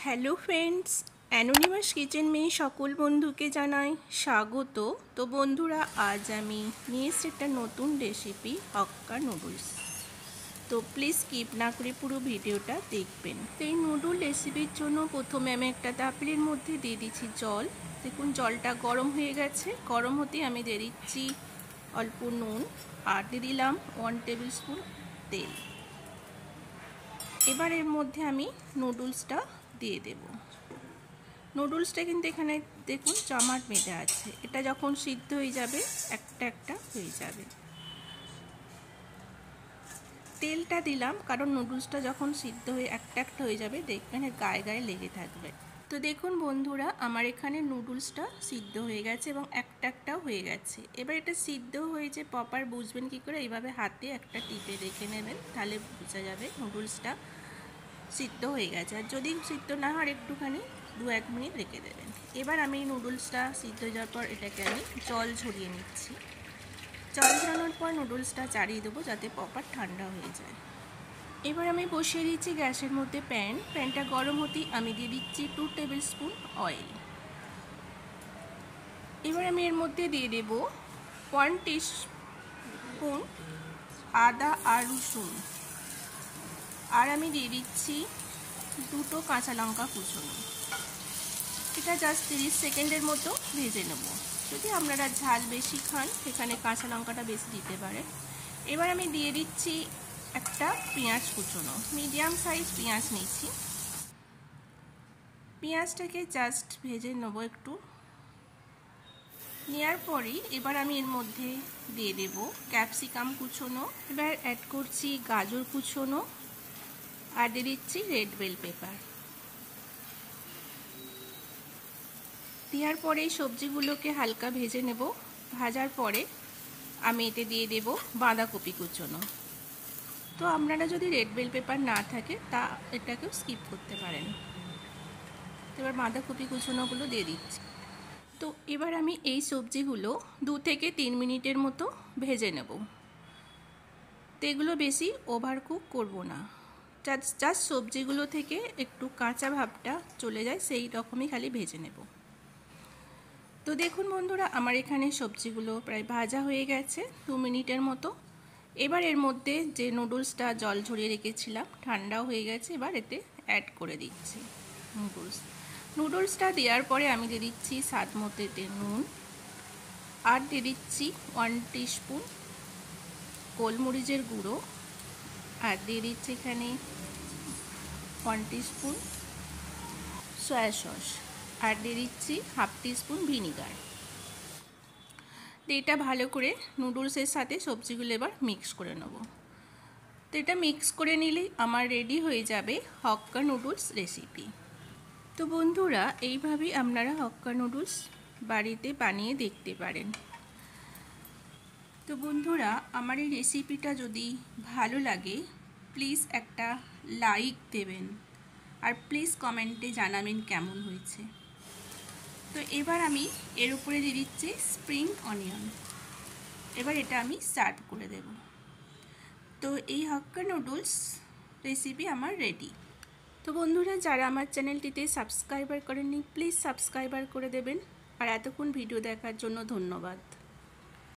Hello friends, anonymous kitchen মেয়ে সকল বন্ধুকে জানাই স্বাগত। তো বন্ধুরা, আজ আমি নিয়ে এসেছি একটা নতুন রেসিপি, হক্কা নুডলস। তো প্লিজ স্কিপ না করে পুরো ভিডিওটা দেখবেন। তো এই নুডল রেসিপির জন্য প্রথমে আমি একটা তাপলির মধ্যে দিয়ে দিচ্ছি জল। দেখুন জলটা গরম হয়ে গেছে। গরম হতে আমি দিয়ে দিচ্ছি অল্প নুন আর দিয়ে দিলাম 1 টেবিল স্পুন তেল। এবার এর মধ্যে আমি নুডলসটা দিয়ে দেব। নুডলসটা কিন্তু এখানে দেখুন জমাট বেঁধে আছে। এটা যখন সিদ্ধ হয়ে যাবে একটা একটা হয়ে যাবে। তেলটা দিলাম কারণ নুডলসটা যখন সিদ্ধ হয়ে একটা একটা হয়ে যাবে দেখবেন এর গায়ে গায়ে লেগে থাকবে। তো দেখুন বন্ধুরা, আমার এখানে নুডলসটা সিদ্ধ হয়ে গেছে এবং একটা একটাও হয়ে গেছে। এবার এটা সিদ্ধ হয়েছে প্রপার বুঝবেন কি করে, এইভাবে হাতে একটা টিপে রেখে নেবেন, তাহলে বোঝা যাবে নুডলসটা সিদ্ধ হয়ে গেছে। আর যদি সিদ্ধ না হয় একটুখানি 2-1 মিনিট রেখে দেবেন। এবার আমি নুডলসটা সিদ্ধ হয়ে যাওয়ার পর এটাকে আমি জল ঝরিয়ে নিচ্ছি। জল ঝরানোর পর নুডলসটা চাড়িয়ে দেবো যাতে প্রপার ঠান্ডা হয়ে যায়। এবার আমি বসিয়ে দিচ্ছি গ্যাসের মধ্যে প্যানটা গরম হতেই আমি দিয়ে দিচ্ছি 2 টেবিল স্পুন অয়েল। এবার আমি এর মধ্যে দিয়ে দেব 1 টিস্পুন আদা আর রসুন, আর আমি দিয়ে দিচ্ছি 2টো কাঁচা লঙ্কা কুচোনো। এটা জাস্ট 30 সেকেন্ডের মতো ভেজে নেব। যদি আপনারা ঝাল বেশি খান সেখানে কাঁচা লঙ্কাটা বেশি দিতে পারেন। এবার আমি দিয়ে দিচ্ছি একটা পেঁয়াজ কুচোনো, মিডিয়াম সাইজ পেঁয়াজ নিচ্ছি। পেঁয়াজটাকে জাস্ট ভেজে নেব একটু। নেওয়ার পরেই এবার আমি এর মধ্যে দিয়ে দেব ক্যাপসিকাম কুচোনো, এবার অ্যাড করছি গাজর কুচোনো, আর দিয়ে দিচ্ছি রেড বেল পেপার। দেওয়ার পরে এই সবজিগুলোকে হালকা ভেজে নেব। ভাজার পরে আমি এতে দিয়ে দেব বাঁধাকপি কুচোনো। তো আপনারা যদি রেড বেল পেপার না থাকে তা এটাকেও স্কিপ করতে পারেন। এবার বাঁধাকপি কুচোনোগুলো দিয়ে দিচ্ছি। তো এবার আমি এই সবজিগুলো 2 থেকে 3 মিনিটের মতো ভেজে নেব। তো এগুলো বেশি ওভার কুক করব না, জাস্ট সবজিগুলো থেকে একটু কাঁচা ভাবটা চলে যায় সেই রকমই খালি ভেজে নেব। তো দেখুন বন্ধুরা, আমার এখানে সবজিগুলো প্রায় ভাজা হয়ে গেছে 2 মিনিটের মতো। এবার এর মধ্যে যে নুডলসটা জল ঝরিয়ে রেখেছিলাম ঠান্ডাও হয়ে গেছে, এবার এতে অ্যাড করে দিচ্ছি নুডলসটা দেওয়ার পরে আমি দিয়ে দিচ্ছি স্বাদ মতো নুন, আর দিয়ে দিচ্ছি 1 টিস্পুন গোলমরিচের গুঁড়ো, আর দিয়ে দিচ্ছি এখানে 1 টিস্পুন সয়া সস, আর দিয়ে দিচ্ছি 1/2 টিস্পুন ভিনিগার। এটা ভালো করে নুডলসের সাথে সবজিগুলো এবার মিক্স করে নেব। তো এটা মিক্স করে নিলেই আমার রেডি হয়ে যাবে হক্কা নুডলস রেসিপি। তো বন্ধুরা, এইভাবেই আপনারা হক্কা নুডলস বাড়িতে বানিয়ে দেখতে পারেন। তো বন্ধুরা, আমার এই রেসিপিটা যদি ভালো লাগে প্লিজ একটা লাইক দেবেন, আর প্লিজ কমেন্টে জানাবেন কেমন হয়েছে। তো এবার আমি এর উপরে দিয়ে দিচ্ছি স্প্রিং অনিয়ন। এবার এটা আমি সার্ভ করে দেব। তো এই হক্কা নুডলস রেসিপি আমার রেডি। তো বন্ধুরা, যারা আমার চ্যানেলটিতে সাবস্ক্রাইবার করেননি প্লিজ সাবস্ক্রাইবার করে দেবেন, আর এতক্ষণ ভিডিও দেখার জন্য ধন্যবাদ।